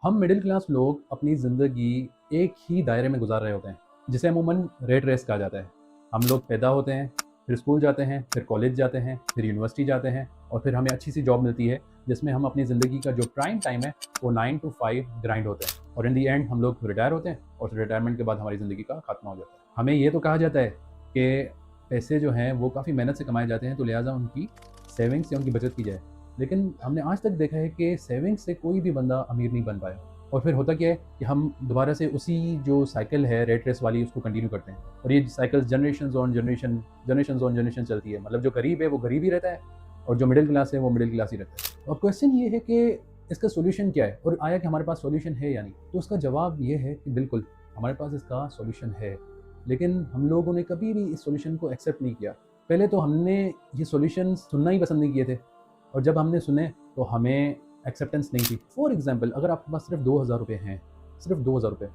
हम middle class लोग अपनी ज़िंदगी एक ही दायरे में गुजार रहे होते हैं, जिसे अमूमन रेट रेस कहा जाता है। हम लोग पैदा होते हैं, फिर स्कूल जाते हैं, फिर कॉलेज जाते हैं, फिर यूनिवर्सिटी जाते हैं और फिर हमें अच्छी सी जॉब मिलती है, जिसमें हम अपनी ज़िंदगी का जो प्राइम टाइम है वो 9 टू 5 ग्राइंड होते हैं और इन दी एंड हम लोग रिटायर होते हैं और रिटायरमेंट के बाद हमारी ज़िंदगी का खात्मा हो जाता है। हमें ये तो कहा जाता है कि पैसे जो हैं वो काफ़ी मेहनत से कमाए जाते हैं, तो लिहाजा उनकी सेविंग्स या उनकी बचत की जाए। लेकिन हमने आज तक देखा है कि सेविंग्स से कोई भी बंदा अमीर नहीं बन पाया और फिर होता क्या है कि हम दोबारा से उसी जो साइकिल है रेट रेस वाली उसको कंटिन्यू करते हैं और ये साइकिल जनरेशन चलती है। मतलब जो गरीब है वो गरीब ही रहता है और जो मिडिल क्लास है वो मिडिल क्लास ही रहता है। तो अब क्वेश्चन ये है कि इसका सोल्यूशन क्या है और आया कि हमारे पास सोल्यूशन है या नहीं। तो उसका जवाब ये है कि बिल्कुल हमारे पास इसका सोल्यूशन है, लेकिन हम लोगों ने कभी भी इस सोल्यूशन को एक्सेप्ट नहीं किया। पहले तो हमने ये सोल्यूशन सुनना ही पसंद नहीं किए थे और जब हमने सुने तो हमें एक्सेप्टेंस नहीं थी। फॉर एग्जाम्पल, अगर आपके पास सिर्फ 2,000 रुपये हैं, सिर्फ 2,000 रुपये,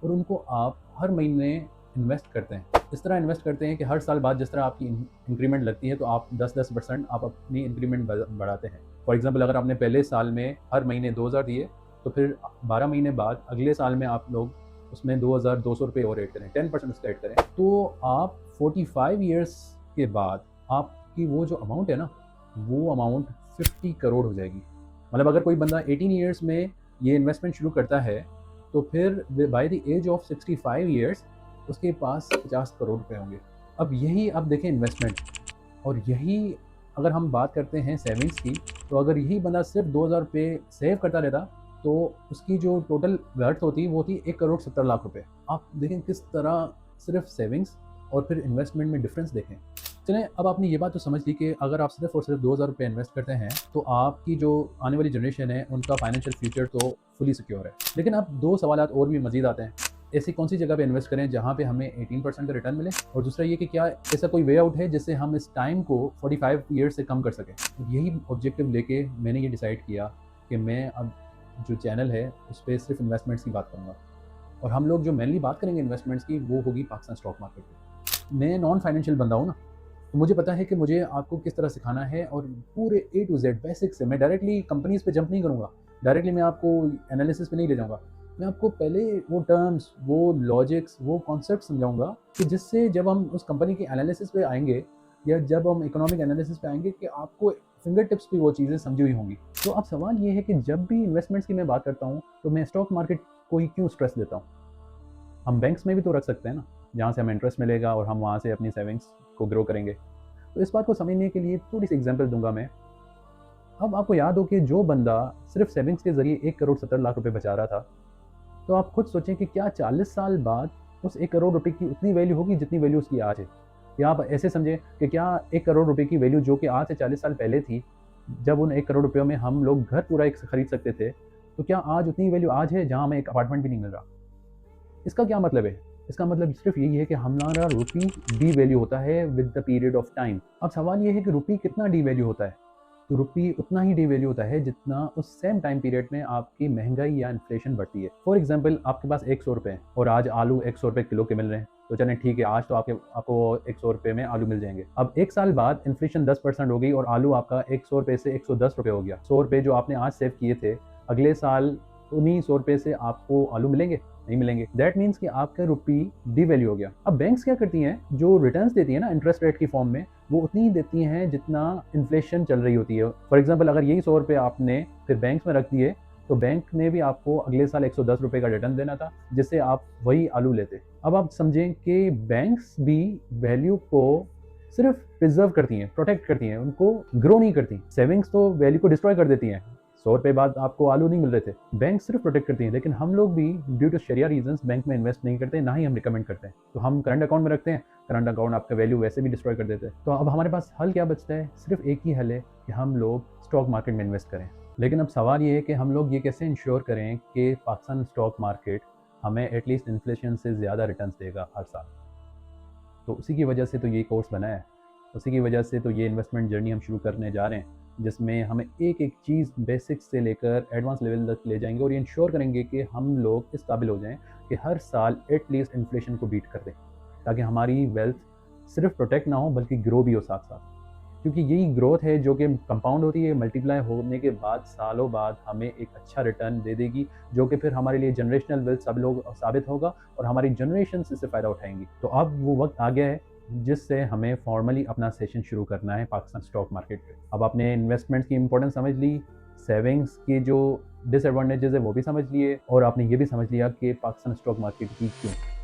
और उनको आप हर महीने इन्वेस्ट करते हैं, इस तरह इन्वेस्ट करते हैं कि हर साल बाद जिस तरह आपकी इंक्रीमेंट लगती है तो आप 10-10% आप अपनी इंक्रीमेंट बढ़ाते हैं। फॉर एग्जाम्पल, अगर आपने पहले साल में हर महीने 2,000 दिए तो फिर 12 महीने बाद अगले साल में आप लोग उसमें 2,200 रुपये और ऐड करें, 10% उसका ऐड करें, तो आप 45 ईयर्स के बाद आपकी वो जो अमाउंट है ना, वो अमाउंट 50 करोड़ हो जाएगी। मतलब अगर कोई बंदा 18 ईयर्स में ये इन्वेस्टमेंट शुरू करता है तो फिर by the age of 65 years उसके पास 50 करोड़ रुपए होंगे। अब यही आप देखें इन्वेस्टमेंट, और यही अगर हम बात करते हैं सेविंग्स की, तो अगर यही बंदा सिर्फ 2,000 रुपये सेव करता रहता तो उसकी जो टोटल वर्थ होती वो थी 1,70,00,000 रुपये। आप देखें किस तरह सिर्फ सेविंग्स और फिर इन्वेस्टमेंट में डिफरेंस देखें। चलें, अब आपने ये बात तो समझ ली कि अगर आप सिर्फ और सिर्फ 2,000 रुपये इन्वेस्ट करते हैं तो आपकी जो आने वाली जनरेशन है उनका फाइनेंशियल फ्यूचर तो फुली सिक्योर है। लेकिन अब दो सवालात और भी मजीद आते हैं। ऐसी कौन सी जगह पे इन्वेस्ट करें जहाँ पे हमें 18% का रिटर्न मिले, और दूसरा ये कि क्या ऐसा कोई वे आउट है जिससे हम इस टाइम को 45 ईयर से कम कर सकें। और यही ऑब्जेक्टिव लेके मैंने ये डिसाइड किया कि मैं अब जो चैनल है उस पर सिर्फ इन्वेस्टमेंट्स की बात करूँगा और हम लोग जो मेनली बात करेंगे इन्वेस्टमेंट्स की वो होगी पाकिस्तान स्टॉक मार्केट की। मैं नॉन फाइनेंशियल बंदा हूँ ना, तो मुझे पता है कि मुझे आपको किस तरह सिखाना है और पूरे ए टू जेड बेसिक से। मैं डायरेक्टली कंपनीज पे जंप नहीं करूँगा, डायरेक्टली मैं आपको एनालिसिस पे नहीं ले जाऊँगा। मैं आपको पहले वो टर्म्स, वो लॉजिक्स, वो कॉन्सेप्ट समझाऊंगा कि जिससे जब हम उस कंपनी के एनालिसिस पे आएंगे या जब हम इकोनॉमिक एनालिसिस पे आएंगे कि आपको फिंगर टिप्स पे वो चीज़ें समझी हुई होंगी। तो अब सवाल ये है कि जब भी इन्वेस्टमेंट्स की मैं बात करता हूँ तो मैं स्टॉक मार्केट को ही क्यों स्ट्रेस देता हूँ। हम बैंक्स में भी तो रख सकते हैं ना, जहाँ से हमें इंटरेस्ट मिलेगा और हम वहाँ से अपनी सेविंग्स को ग्रो करेंगे। तो इस बात को समझने के लिए थोड़ी सी एग्जांपल दूंगा मैं। अब आपको याद हो कि जो बंदा सिर्फ सेविंग्स के जरिए 1,70,00,000 रुपए बचा रहा था, तो आप खुद सोचें कि क्या 40 साल बाद उस 1 करोड़ रुपए की उतनी वैल्यू होगी जितनी वैल्यू उसकी आज है। या आप ऐसे समझें कि क्या 1 करोड़ रुपए की वैल्यू जो कि आज से 40 साल पहले थी, जब उन 1 करोड़ रुपयों में हम लोग घर पूरा एक खरीद सकते थे, तो क्या आज उतनी वैल्यू आज है जहां हमें एक अपार्टमेंट भी नहीं मिल रहा। इसका क्या मतलब है? इसका मतलब सिर्फ यही है कि हमारा रुपी डी वैल्यू होता है with the period of time. अब सवाल ये है कि रुपी कितना डी वैल्यू होता है। तो रुपी उतना ही डी वैल्यू होता है जितना उस सेम टाइम पीरियड में आपकी महंगाई या इन्फ्लेशन बढ़ती है। फॉर एग्जाम्पल, आपके पास 100 रुपये हैं और आज आलू 100 रुपये किलो के मिल रहे हैं, तो चलें ठीक है, आज तो आपको 100 रुपये में आलू मिल जाएंगे। अब एक साल बाद इन्फ्लेशन 10% हो गई और आलू आपका 100 रुपये से 110 रुपये हो गया। 100 रुपये जो आपने आज सेव किए थे, अगले साल उन्हीं 100 रुपये से आपको आलू मिलेंगे? नहीं मिलेंगे। दैट मीन्स कि आपका रुपी डिवैल्यू हो गया। अब बैंक्स क्या करती हैं, जो रिटर्न्स देती है ना इंटरेस्ट रेट की फॉर्म में, वो उतनी ही देती हैं जितना इन्फ्लेशन चल रही होती है। फॉर एग्जाम्पल, अगर यही 100 रुपये आपने फिर बैंक्स में रख दिए तो बैंक ने भी आपको अगले साल 110 रुपये का रिटर्न देना था, जिससे आप वही आलू लेते। अब आप समझें कि बैंक्स भी वैल्यू को सिर्फ प्रिजर्व करती हैं, प्रोटेक्ट करती हैं, उनको ग्रो नहीं करती। सेविंग्स तो वैल्यू को डिस्ट्रॉय कर देती हैं। 100 रुपये बाद आपको आलू नहीं मिल रहे थे, बैंक सिर्फ प्रोटेक्ट करती है। लेकिन हम लोग भी ड्यू टू शरिया रीजंस बैंक में इन्वेस्ट नहीं करते, ना ही हम रिकमेंड करते हैं, तो हम करंट अकाउंट में रखते हैं। करंट अकाउंट आपका वैल्यू वैसे भी डिस्ट्रॉय कर देते हैं। तो अब हमारे पास हल क्या बचता है? सिर्फ एक ही हल है कि हम लोग स्टॉक मार्केट में इन्वेस्ट करें। लेकिन अब सवाल ये है कि हम लोग ये कैसे इंश्योर करें कि पाकिस्तान स्टॉक मार्केट हमें एटलीस्ट इन्फ्लेशन से ज़्यादा रिटर्न देगा हर साल। तो उसी की वजह से तो ये कोर्स बना है, उसी की वजह से तो ये इन्वेस्टमेंट जर्नी हम शुरू करने जा रहे हैं, जिसमें हमें एक एक चीज़ बेसिक्स से लेकर एडवांस लेवल तक ले जाएंगे और ये इंश्योर करेंगे कि हम लोग इस काबिल हो जाएं कि हर साल एटलीस्ट इन्फ्लेशन को बीट कर दें, ताकि हमारी वेल्थ सिर्फ प्रोटेक्ट ना हो बल्कि ग्रो भी हो साथ साथ। क्योंकि यही ग्रोथ है जो कि कंपाउंड होती है, मल्टीप्लाई होने के बाद सालों बाद हमें एक अच्छा रिटर्न दे देगी, जो कि फिर हमारे लिए जनरेशनल वेल्थ सब लोग साबित होगा और हमारी जनरेशन इससे फ़ायदा उठाएंगी। तो अब वो वक्त आ गया है जिससे हमें फॉर्मली अपना सेशन शुरू करना है पाकिस्तान स्टॉक मार्केट पे। अब आपने इन्वेस्टमेंट्स की इंपॉर्टेंस समझ ली, सेविंग्स की जो डिसएडवांटेजेस है वो भी समझ लिए, और आपने ये भी समझ लिया कि पाकिस्तान स्टॉक मार्केट की क्यों।